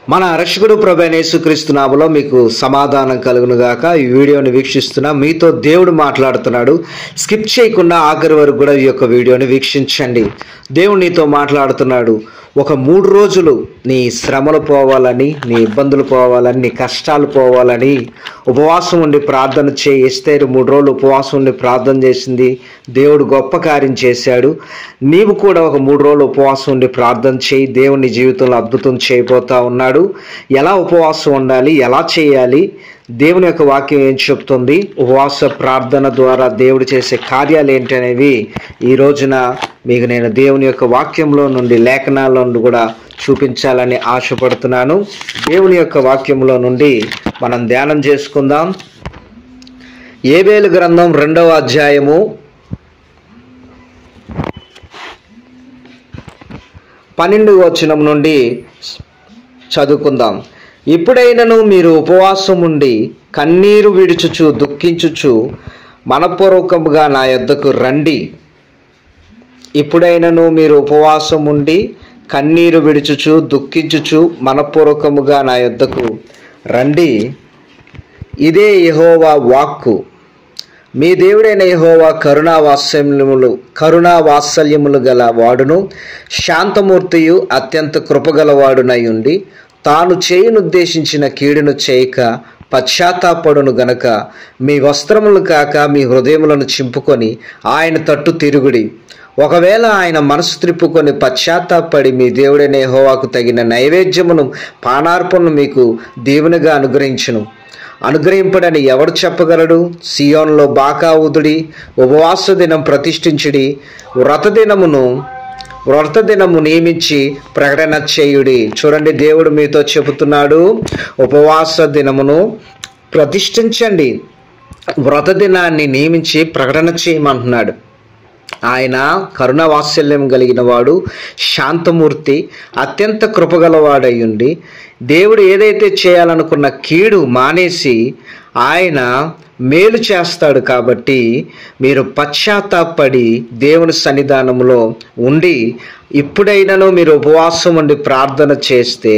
మన రక్షకుడు ప్రభువైన యేసుక్రీస్తు నామములో మీకు సమాధానం కలుగును గాక. ఈ వీడియోని వీక్షిస్తున్నా మీతో దేవుడు మాట్లాడుతున్నాడు. స్కిప్ చేయకుండా ఆఖరి వరకు కూడా ఈ యొక్క వీడియోని వీక్షించండి. దేవుడు నీతో మాట్లాడుతున్నాడు. ఒక 3 రోజులు నీ శ్రమలు పోవాలని, నీ ఇబ్బందులు పోవాలని, నీ కష్టాలు పోవాలని ఉపవాసం ఉండి ప్రార్థన చేయి. ఎస్తేరు 3 రోజులు ఉపవాసం ఉండి ప్రార్థన చేసింది. దేవుడు గొప్ప కార్యం చేశాడు. నీవు కూడా ఒక 3 రోజులు ఉపవాసం ఉండి ప్రార్థన చేయి. దేవుని జీవితంలో అద్భుతం చేయబోతా ఉన్నాడు. ఎలా ఉపవాసం ఉండాలి, ఎలా చేయాలి, దేవుని యొక్క వాక్యం ఏం చెప్తుంది, ఉపవాస ప్రార్థన ద్వారా దేవుడు చేసే కార్యాలు ఏంటి అనేవి ఈ రోజున మీకు నేను దేవుని యొక్క వాక్యంలో నుండి, లేఖనాల్లో నుండి కూడా చూపించాలని ఆశపడుతున్నాను. దేవుని యొక్క వాక్యంలో నుండి మనం ధ్యానం చేసుకుందాం. యోబేలు గ్రంథం 2వ అధ్యాయము 12వ వచనం నుండి చదువుకుందాం. ఇప్పుడైనను మీరు ఉపవాసం ఉండి కన్నీరు విడుచుచు దుఃఖించుచు మనపూర్వకముగా నా యొద్దకు రండి. ఇప్పుడైనను మీరు ఉపవాసం ఉండి కన్నీరు విడుచుచు దుఃఖించుచు మనపూర్వకముగా నా యొద్దకు రండి. ఇదే యెహోవా వాక్కు. మీ దేవుడైన యెహోవా కరుణా వాత్సల్యములు గల వాడును, శాంతమూర్తియు అత్యంత కృపగలవాడునై ఉండి తాను చేయనుద్దేశించిన కీడును చేయక పశ్చాత్తాపడును గనక మీ వస్త్రములు కాక మీ హృదయములను చింపుకొని ఆయన తట్టు తిరుగుడి. ఒకవేళ ఆయన మనసు త్రిప్పుకొని పశ్చాత్తాపడి మీ దేవుడైన యెహోవాకు తగిన నైవేద్యమును, పానార్పణను మీకు దీవెనగా అనుగ్రహింపడని ఎవడు చెప్పగలడు? సియోనులో బాకా ఊదుడి, ఉపవాస దినం ప్రతిష్ఠించుడి, వ్రత దినము నియమించి ప్రకటన చేయుడి. చూడండి, దేవుడు మీతో చెబుతున్నాడు, ఉపవాస దినమును ప్రతిష్ఠించండి, వ్రత దినాన్ని నియమించి ప్రకటన చేయమంటున్నాడు. ఆయన కరుణ వాత్సల్యం కలిగిన వాడు, శాంతమూర్తి, అత్యంత కృపగలవాడయ్యుండి దేవుడు ఏదైతే చేయాలనుకున్న కీడు మానేసి ఆయన మేలు చేస్తాడు. కాబట్టి మీరు పశ్చాత్తాపడి దేవుని సన్నిధానంలో ఉండి ఇప్పుడైనను మీరు ఉపవాసం ఉండి ప్రార్థన చేస్తే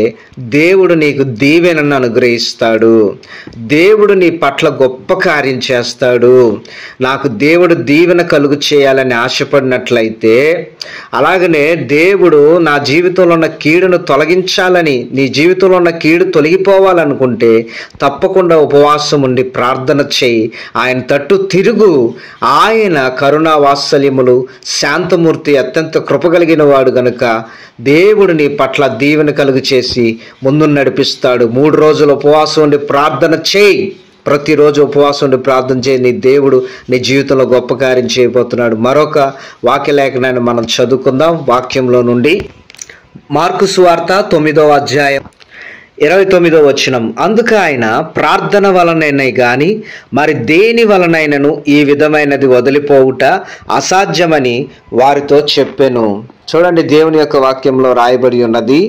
దేవుడు నీకు దీవెనను అనుగ్రహిస్తాడు. దేవుడు నీ పట్ల గొప్ప కార్యం చేస్తాడు. నాకు దేవుడు దీవెన కలుగు చేయాలని ఆశపడినట్లయితే, అలాగనే దేవుడు నా జీవితంలో ఉన్న కీడును తొలగించాలని, నీ జీవితంలో ఉన్న కీడు తొలగిపోవాలనుకుంటే తప్పకుండా ఉపవాసం ఉండి ప్రార్థన చేయి. ఆయన తట్టు తిరుగు. ఆయన కరుణా వాత్సల్యములు, శాంతమూర్తి, అత్యంత కృపగలిగిన వాడు గనుక దేవుడు నీ పట్ల దీవెన కలుగు చేసి ముందు నడిపిస్తాడు. 3 రోజులు ఉపవాసం ఉండి ప్రార్థన చేయి. ప్రతిరోజు ఉపవాసం ఉండి ప్రార్థన చేయి. నీ దేవుడు నీ జీవితంలో గొప్ప కార్యం చేయబోతున్నాడు. మరొక వాక్య లేఖనాన్ని మనం చదువుకుందాం. వాక్యంలో నుండి మార్కు సువార్త 9వ అధ్యాయం 29వ వచనం. అందుకు ఆయన, ప్రార్థన వలనైనా గాని మరి దేని వలనైనను ఈ విధమైనది వదిలిపోవుట అసాధ్యమని వారితో చెప్పెను. చూడండి, దేవుని యొక్క వాక్యంలో రాయబడి ఉన్నది,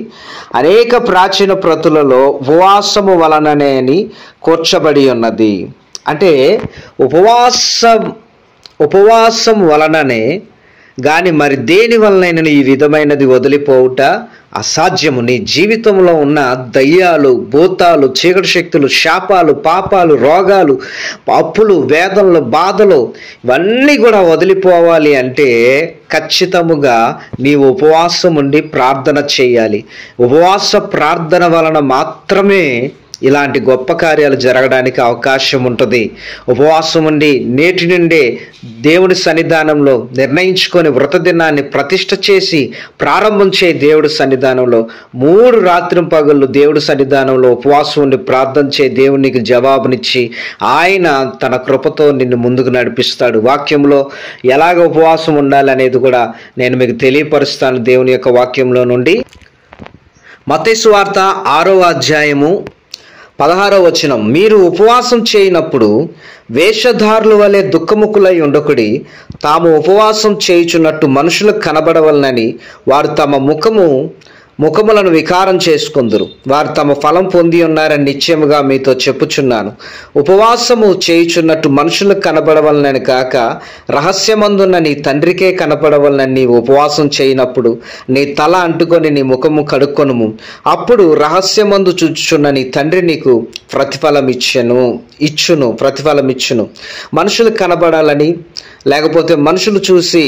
అనేక ప్రాచీన ప్రతులలో ఉపవాసము వలననే అని కూర్చబడి ఉన్నది. అంటే ఉపవాసం వలననే గాని మరి దేని వలనైనా ఈ విధమైనది వదిలిపోవుట అసాధ్యము. నీ జీవితంలో ఉన్న దయ్యాలు, భూతాలు, చీకటి శక్తులు, శాపాలు, పాపాలు, రోగాలు, అప్పులు, వేదనలు, బాధలు ఇవన్నీ కూడా వదిలిపోవాలి అంటే ఖచ్చితముగా నీవు ఉపవాసం ఉండి ప్రార్థన చేయాలి. ఉపవాస ప్రార్థన వలన మాత్రమే ఇలాంటి గొప్ప కార్యాలు జరగడానికి అవకాశం ఉంటుంది. ఉపవాసం ఉండి నేటి నుండే దేవుడి సన్నిధానంలో నిర్ణయించుకొని వ్రత దినాన్ని ప్రతిష్ఠ చేసి ప్రారంభం చేయి. దేవుడి సన్నిధానంలో 3 రాత్రి పగళ్ళు దేవుడి సన్నిధానంలో ఉపవాసం ఉండి ప్రార్థన చేయి. దేవునికి జవాబునిచ్చి ఆయన తన కృపతో నిన్ను ముందుకు నడిపిస్తాడు. వాక్యంలో ఎలాగ ఉపవాసం ఉండాలి అనేది కూడా నేను మీకు తెలియపరుస్తాను దేవుని యొక్క వాక్యంలో నుండి. మత్తయి సువార్త 6వ అధ్యాయము 16వ వచనం. మీరు ఉపవాసం చేయనప్పుడు వేషధారుల వలె దుఃఖముఖులై ఉండకుడి, తాము ఉపవాసం చేయుచున్నట్టు మనుషులకు కనబడవలనని వారు తమ ముఖము ముఖములను వికారం చేసుకుందురు. వారు తమ ఫలం పొంది ఉన్నారని నిశ్చయముగా మీతో చెప్పుచున్నాను. ఉపవాసము చేయుచున్నట్టు మనుషులకు కనబడవలనని కాక రహస్యమందున్న నీ తండ్రికే కనపడవలనని నీవు ఉపవాసం చేయనప్పుడు నీ తల అంటుకొని నీ ముఖము కడుక్కొనుము. అప్పుడు రహస్యమందు చూచుచున్న నీ తండ్రి నీకు ప్రతిఫలం ఇచ్చును. మనుషులకు కనబడాలని లేకపోతే మనుషులు చూసి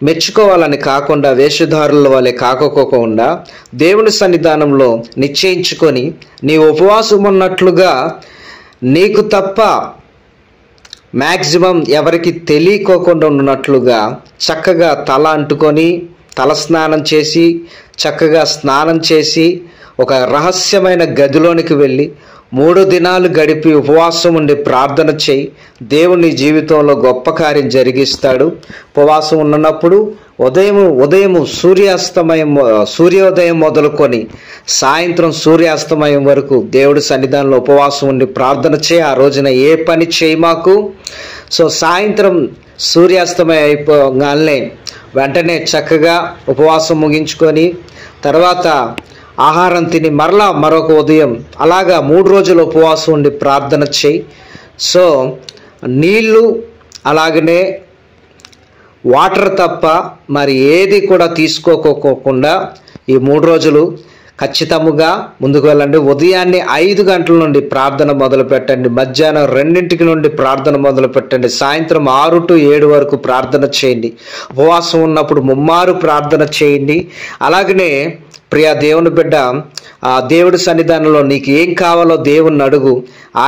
మెచ్చుకోవాలని కాకుండా వేషధారుల వలె కాకోకుండా దేవుని సన్నిధానంలో నిశ్చయించుకొని నీ ఉపవాసం ఉన్నట్లుగా నీకు తప్ప మ్యాక్సిమం ఎవరికి తెలియకోకుండా ఉన్నట్లుగా చక్కగా తల అంటుకొని తల స్నానం చేసి చక్కగా స్నానం చేసి ఒక రహస్యమైన గదిలోనికి వెళ్ళి 3 దినాలు గడిపి ఉపవాసం ఉండి ప్రార్థన చేయి. దేవుని జీవితంలో గొప్ప కార్యం జరిగిస్తాడు. ఉపవాసం ఉన్నప్పుడు ఉదయం సూర్యోదయం మొదలుకొని సాయంత్రం సూర్యాస్తమయం వరకు దేవుడి సన్నిధానంలో ఉపవాసం ఉండి ప్రార్థన చేయి. ఆ రోజున ఏ పని చేయి మాకు. సో సాయంత్రం సూర్యాస్తమయం అయిపోగానే వెంటనే చక్కగా ఉపవాసం ముగించుకొని తర్వాత ఆహారం తిని మరొక ఉదయం అలాగా 3 రోజులు ఉపవాసం ఉండి ప్రార్థన చేయి. సో నీళ్ళు అలాగనే వాటర్ తప్ప మరి ఏది కూడా తీసుకోకోకుండా ఈ 3 రోజులు ఖచ్చితంగా ముందుకు వెళ్ళండి. ఉదయాన్నే 5 గంటల నుండి ప్రార్థన మొదలు పెట్టండి. మధ్యాహ్నం 2 నుండి ప్రార్థన మొదలు పెట్టండి. సాయంత్రం 6 to 7 వరకు ప్రార్థన చేయండి. ఉపవాసం ఉన్నప్పుడు ముమ్మారు ప్రార్థన చేయండి. అలాగనే ప్రియా దేవుని బిడ్డ, ఆ దేవుడి సన్నిధానంలో నీకు ఏం కావాలో దేవుణ్ణి అడుగు.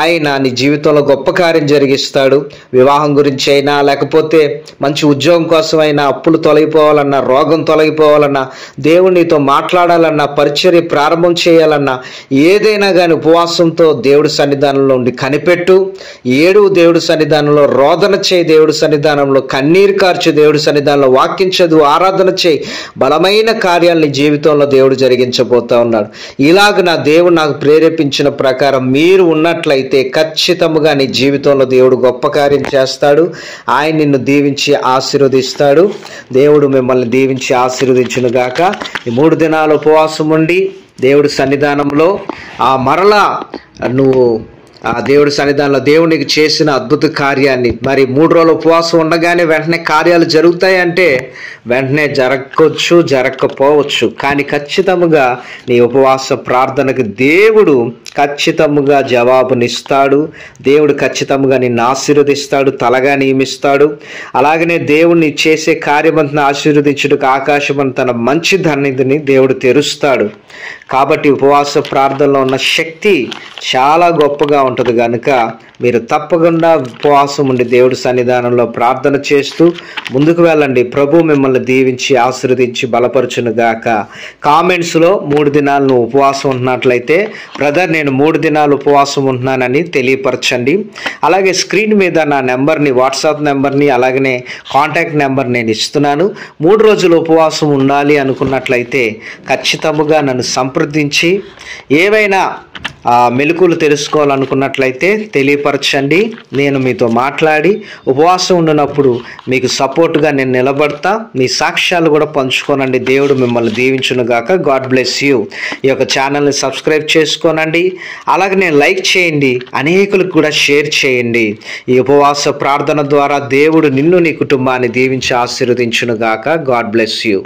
ఆయన నీ జీవితంలో గొప్ప కార్యం జరిగిస్తాడు. వివాహం గురించి అయినా లేకపోతే మంచి ఉద్యోగం కోసమైనా, అప్పులు తొలగిపోవాలన్నా, రోగం తొలగిపోవాలన్నా, దేవుడు నీతో మాట్లాడాలన్నా, పరిచర్య ప్రారంభం చేయాలన్నా, ఏదైనా కానీ ఉపవాసంతో దేవుడి సన్నిధానంలో ఉండి కనిపెట్టు. ఏడు దేవుడి సన్నిధానంలో రోదన చేయి. దేవుడి సన్నిధానంలో కన్నీరు కార్చు. దేవుడి సన్నిధానంలో వాక్యం చదువు, ఆరాధన చేయి. బలమైన కార్యాలు నీ జీవితంలో దేవుడు జరిగించబోతా ఉన్నాడు. ఇలాగ నా దేవుడు నాకు ప్రేరేపించిన ప్రకారం మీరు ఉన్నట్లయితే ఖచ్చితంగా నీ జీవితంలో దేవుడు గొప్ప కార్యం చేస్తాడు. ఆయన నిన్ను దీవించి ఆశీర్వదిస్తాడు. దేవుడు మిమ్మల్ని దీవించి ఆశీర్వదించును గాక. ఈ 3 దినాలు ఉపవాసం ఉండి దేవుడి సన్నిధానంలో మరలా నువ్వు ఆ దేవుడి సన్నిధానంలో దేవునికి చేసిన అద్భుత కార్యాన్ని మరి 3 రోజులు ఉపవాసం ఉండగానే వెంటనే కార్యాలు జరుగుతాయంటే వెంటనే జరగవచ్చు, జరగకపోవచ్చు. కానీ ఖచ్చితంగా నీ ఉపవాస ప్రార్థనకు దేవుడు ఖచ్చితంగా జవాబునిస్తాడు. దేవుడు ఖచ్చితంగా నిన్ను ఆశీర్వదిస్తాడు, తలగా నియమిస్తాడు. అలాగనే దేవుడిని చేసే కార్యమంతా ఆశీర్వదించుటకు ఆకాశం తన మంచి ధన్యతని దేవుడు తెరుస్తాడు. కాబట్టి ఉపవాస ప్రార్థనలో ఉన్న శక్తి చాలా గొప్పగా ఉంటుంది కనుక మీరు తప్పకుండా ఉపవాసం ఉండి దేవుడి సన్నిధానంలో ప్రార్థన చేస్తూ ముందుకు వెళ్ళండి. ప్రభు మిమ్మల్ని దీవించి ఆశీర్వదించి బలపరచును గాక. కామెంట్స్లో 3 దినాలు నువ్వు ఉపవాసం ఉంటున్నట్లయితే బ్రదర్ నేను 3 దినాలు ఉపవాసం ఉంటున్నానని తెలియపరచండి. అలాగే స్క్రీన్ మీద నా నెంబర్ని, వాట్సాప్ నెంబర్ని, అలాగనే కాంటాక్ట్ నెంబర్ నేను ఇస్తున్నాను. 3 రోజులు ఉపవాసం ఉండాలి అనుకున్నట్లయితే ఖచ్చితంగా నన్ను సంప్రదించి ఏవైనా మెలకువలు తెలుసుకోవాలనుకున్నట్లయితే తెలియపరచండి. నేను మీతో మాట్లాడి ఉపవాసం ఉండినప్పుడు మీకు సపోర్ట్గా నేను నిలబడతా. మీ సాక్ష్యాలు కూడా పంచుకోనండి. దేవుడు మిమ్మల్ని దీవించును గాక. God bless you. ఈ యొక్క ఛానల్ని సబ్స్క్రైబ్ చేసుకోనండి. అలాగే నేను లైక్ చేయండి, అనేకులకు కూడా షేర్ చేయండి. ఈ ఉపవాస ప్రార్థన ద్వారా దేవుడు నిన్ను నీ కుటుంబాన్ని దీవించి ఆశీర్వదించును గాక. God bless you.